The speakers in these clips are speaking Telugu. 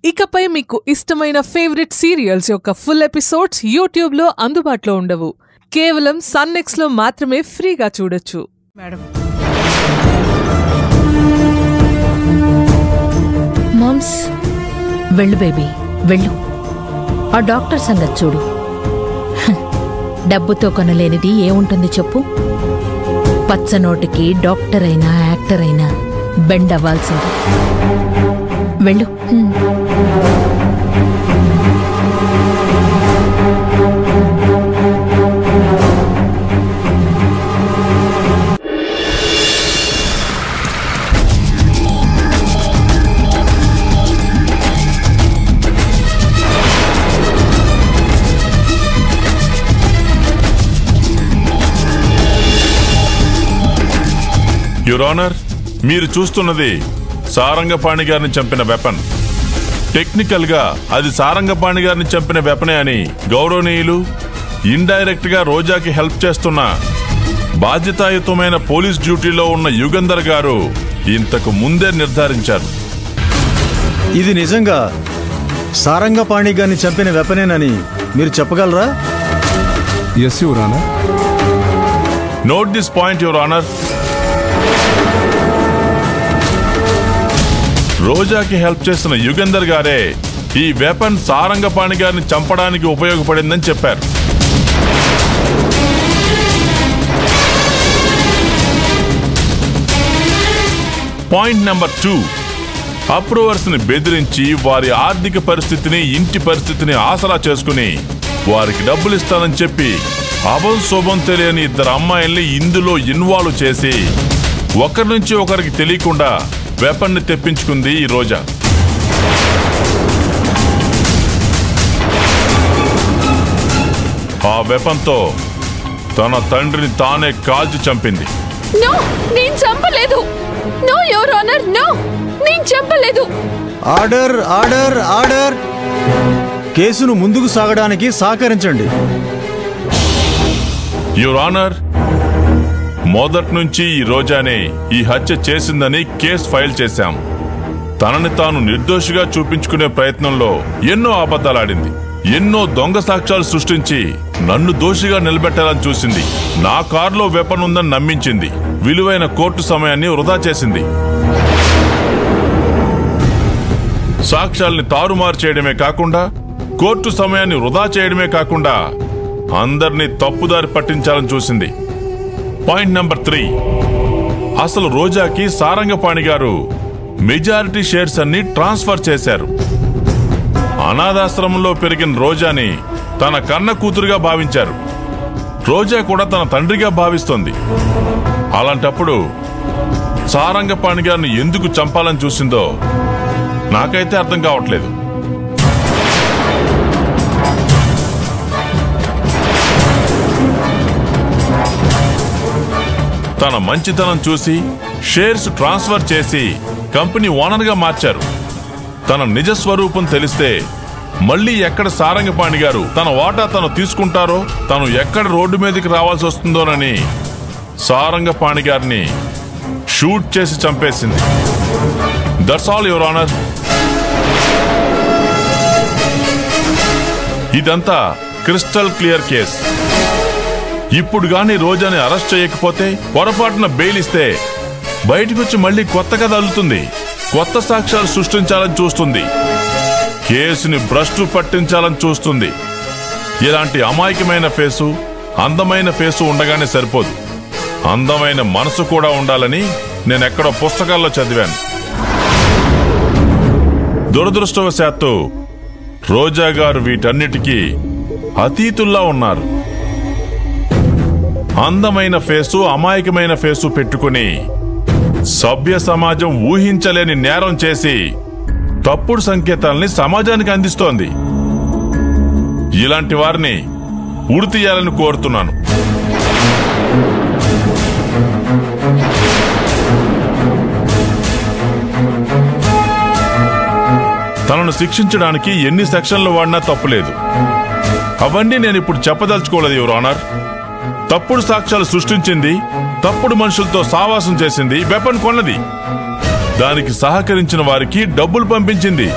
ఇకపై మీకు ఇష్టమైన ఫేవరెట్ సీరియల్స్ యొక్క ఫుల్ ఎపిసోడ్స్ యూట్యూబ్లో అందుబాటులో ఉండవు. కేవలం సన్నెక్స్లో మాత్రమే ఫ్రీగా చూడొచ్చు. మేడం మామ్స్, వెళ్ళు బేబీ, వెళ్ళు. ఆ డాక్టర్ సంగతి చూడు. డబ్బుతో కొనలేనిది ఏముంటుంది చెప్పు? పచ్చనోటికి డాక్టర్ అయినా యాక్టర్ అయినా బెండ్ అవ్వాల్సింది. వెళ్ళు. యువర్ ఆనర్, మీరు చూస్తున్నది సారంగపాణి గారిని చంపిన వెపన్. టెక్నికల్ గా అది సారంగపాణి గారిని చంపిన వెపనే అని గౌరవనీయులు ఇండైరెక్ట్ గా రోజాకి హెల్ప్ చేస్తున్న బాధ్యతాయుతమైన పోలీస్ డ్యూటీలో ఉన్న యుగంధర్ గారు ఇంతకు ముందే నిర్ధారించారు. ఇది నిజంగా సారంగపాణి గారిని చంపిన వెపనేనని మీరు చెప్పగలరా? Yes your honour. Note this point your honour. రోజాకి హెల్ప్ చేసిన యుగంధర్ గారే ఈ వెపన్ సారంగపాణి గారిని చంపడానికి ఉపయోగపడిందని చెప్పారు. పాయింట్ నెంబర్ 2, అప్రూవర్స్ ని బెదిరించి వారి ఆర్థిక పరిస్థితిని, ఇంటి పరిస్థితిని ఆసరా చేసుకుని వారికి డబ్బులు ఇస్తానని చెప్పి అభం శోభం తెలియని ఇద్దరు అమ్మాయిల్ని ఇందులో ఇన్వాల్వ్ చేసి ఒకరి నుంచి ఒకరికి తెలియకుండా వెపన్ ని తెప్పించుకుంది ఈ రోజా. ఆ వెపన్ తో తన తండ్రిని తానే కాల్చి చంపింది. నో, నేను చంపలేదు. నో యువర్ ఆనర్, నో, నేను చంపలేదు. Order, order, order. కేసును ముందుకు సాగడానికి సహకరించండి. యువర్ ఆనర్, మొదటి నుంచి ఈ రోజానే ఈ హత్య చేసిందని కేసు ఫైల్ చేశాం. తనని తాను నిర్దోషిగా చూపించుకునే ప్రయత్నంలో ఎన్నో అబద్ధాలాడింది. ఎన్నో దొంగ సాక్ష్యాలు సృష్టించి నన్ను దోషిగా నిలబెట్టాలని చూసింది. నా కారులో వెపన్ ఉందని నమ్మించింది. విలువైన కోర్టు సమయాన్ని వృధా చేసింది. సాక్ష్యాల్ని తారుమారు చేయడమే కాకుండా కోర్టు సమయాన్ని వృధా చేయడమే కాకుండా అందరినీ తప్పుదారి పట్టించాలని చూసింది. పాయింట్ నెంబర్ 3, అసలు రోజాకి సారంగపాణి గారు మెజారిటీ షేర్స్ అన్ని ట్రాన్స్ఫర్ చేశారు. అనాథాశ్రమంలో పెరిగిన రోజాని తన కన్న కూతురుగా భావించారు. రోజా కూడా తన తండ్రిగా భావిస్తోంది. అలాంటప్పుడు సారంగపాణి గారిని ఎందుకు చంపాలని చూసిందో నాకైతే అర్థం కావట్లేదు. తన మంచితనం చూసి షేర్స్ ట్రాన్స్ఫర్ చేసి కంపెనీ ఓనర్గా మార్చారు. తన నిజ స్వరూపం తెలిస్తే మళ్ళీ ఎక్కడ సారంగపాణి గారు తన వాటా తను తీసుకుంటారో, తను ఎక్కడ రోడ్డు మీదకి రావాల్సి వస్తుందోనని సారంగపాణి గారిని షూట్ చేసి చంపేసింది. That's all your honour. ఇదంతా క్రిస్టల్ క్లియర్ కేస్. ఇప్పుడు గాని రోజాని అరెస్ట్ చేయకపోతే, పొరపాటున బెయిల్ ఇస్తే బయటకొచ్చి మళ్ళీ కొత్త కథ అల్లుతుంది. కొత్త సాక్ష్యాలు సృష్టించాలని చూస్తుంది. కేసుని భ్రష్టు పట్టించాలని చూస్తుంది. ఇలాంటి అమాయకమైన ఫేసు, అందమైన ఫేసు ఉండగానే సరిపోదు. అందమైన మనసు కూడా ఉండాలని నేనెక్కడో పుస్తకాల్లో చదివాను. దురదృష్టవశాత్తు రోజా గారు వీటన్నిటికీ అతీతుల్లా ఉన్నారు. అందమైన ఫేసు, అమాయకమైన ఫేసు పెట్టుకుని సభ్య సమాజం ఊహించలేని నేరం చేసి తప్పుడు సంకేతాల్ని సమాజానికి అందిస్తోంది. ఇలాంటి వారిని ఉరితీయాలని కోరుతున్నాను. తనను శిక్షించడానికి ఎన్ని సెక్షన్లు వాడినా తప్పులేదు. అవన్నీ నేను ఇప్పుడు చెప్పదలుచుకోలేదు యువర్ ఆనర్. తప్పుడు సాక్ష్యాలు సృష్టించింది, తప్పుడు మనుషులతో సావాసం చేసింది, వెపన్ కొన్నది, దానికి సహకరించిన వారికి డబ్బులు పంపించింది.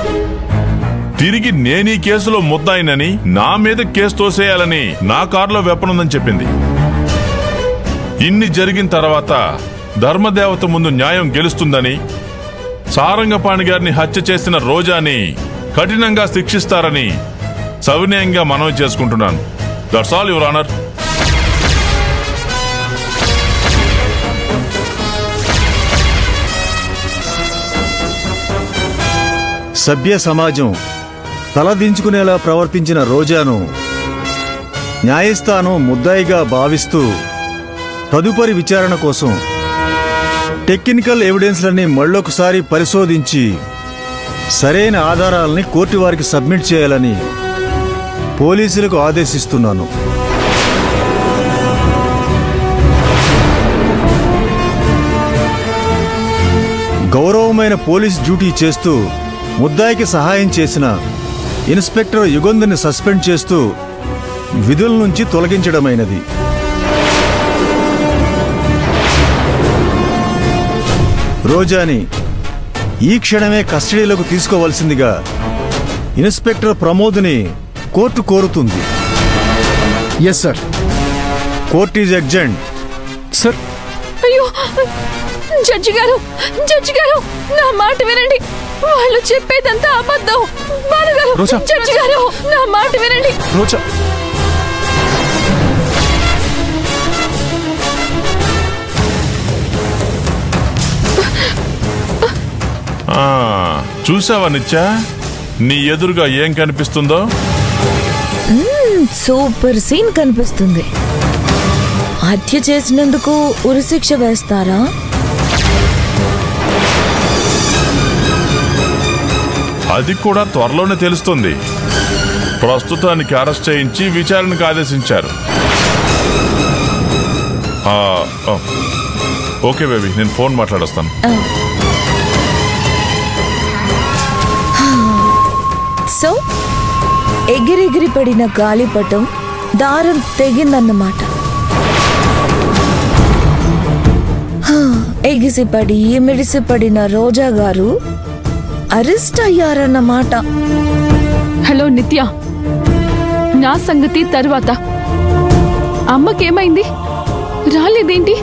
తిరిగి నేనీ కేసులో ముద్దాయినని నా మీద కేసు తోసేయాలని నా కారులో వెపనుందని చెప్పింది. ఇన్ని జరిగిన తర్వాత ధర్మదేవత ముందు న్యాయం గెలుస్తుందని, సారంగపాణి గారిని హత్య చేసిన రోజాని కఠినంగా శిక్షిస్తారని సవినయంగా మనవి చేసుకుంటున్నాను. That's all your honour. సభ్య సమాజం తలదించుకునేలా ప్రవర్తించిన రోజాను న్యాయస్థానం ముద్దాయిగా భావిస్తూ తదుపరి విచారణ కోసం టెక్నికల్ ఎవిడెన్స్లన్నీ మళ్ళొకసారి పరిశోధించి సరైన ఆధారాలని కోర్టు వారికి సబ్మిట్ చేయాలని పోలీసులకు ఆదేశిస్తున్నాను. గౌరవమైన పోలీస్ డ్యూటీ చేస్తూ ముద్దాయికి సహాయం చేసిన ఇన్స్పెక్టర్ యుగంధర్ని సస్పెండ్ చేస్తూ విధుల నుంచి తొలగించడమైనది. రోజాని ఈ క్షణమే కస్టడీలోకి తీసుకోవాల్సిందిగా ఇన్స్పెక్టర్ ప్రమోద్ని కోర్టు కోరుతుంది. Yes sir. Court is adjourned. Sir. అయ్యో జడ్జి గారు నా మాట వినండి. వాళ్ళు చెప్పేదంతా అబద్ధం. బాలుగారు, జడ్జి గారు నా మాట వినండి. రోజా, చూసావా నిత్యా, నీ ఎదురుగా ఏం కనిపిస్తుందో? సూపర్ సీన్ కనిపిస్తుంది. హత్య చేసినందుకు ఉరిశిక్ష వేస్తారా? అది కూడా త్వరలోనే తెలుస్తుంది. ప్రస్తుతానికి అరెస్ట్ చేయించి విచారణకు ఆదేశించారు. ఓకే బేబీ, నేను ఫోన్ మాట్లాడొస్తాను. సో ఎగిరెగిరి పడిన గాలిపటం దారం తెగిందన్నమాట. ఎగిసిపడి మిడిసిపడిన రోజా గారు అరెస్ట్ అయ్యారన్నమాట. హలో నిత్య, నా సంగతి తరువాత. అమ్మకేమైంది? రాలేదేంటి?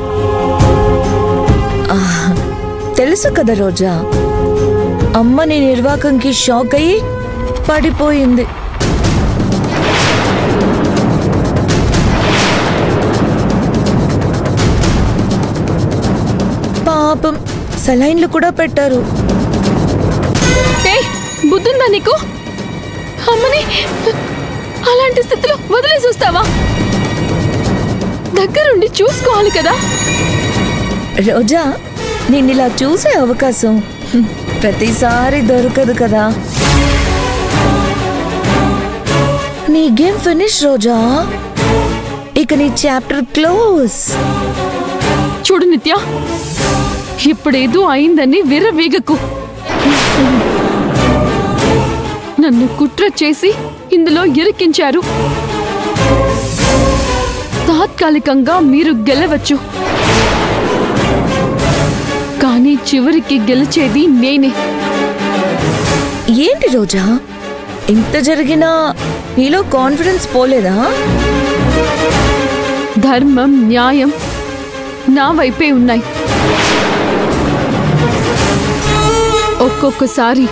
తెలుసు కదా రోజా, అమ్మని నిర్వాకంకి షాక్ అయ్యి పడిపోయింది. పాపం సలైన్లు కూడా పెట్టారు. బుద్ధుందా నీకు? అమ్మని అలాంటి స్థితిలో వదిలేసి వస్తావా? దగ్గరుండి చూసుకోవాలి కదా. రోజా, నిన్నిలా చూసే అవకాశం ప్రతిసారి దొరకదు కదా. నీ గేమ్ ఫినిష్ రోజా. ఇక నీ చాప్టర్ క్లోజ్. చూడు నిత్య, ఇప్పుడేదో అయిందని విర్రవీగకు. నన్ను కుట్ర చేసి ఇందులో ఇరికించారు. తాత్కాలికంగా మీరు గెలవచ్చు, కానీ చివరికి గెలిచేది నేనే. ఏంటి రోజా, ఇంత జరిగినా నీలో కాన్ఫిడెన్స్ పోలేదా? ధర్మం, న్యాయం నా వైపే ఉన్నాయి. ఒక్కొక్కసారి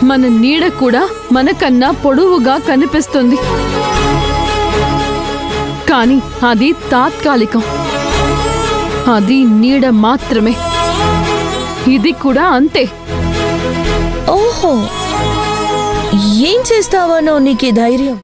మన నీడ కూడా మనకన్నా పొడవుగా కనిపిస్తుంది, కానీ అది తాత్కాలికం. అది నీడ మాత్రమే. ఇది కూడా అంతే. ఓహో, ఏం చేస్తావనో నీకు ధైర్యం?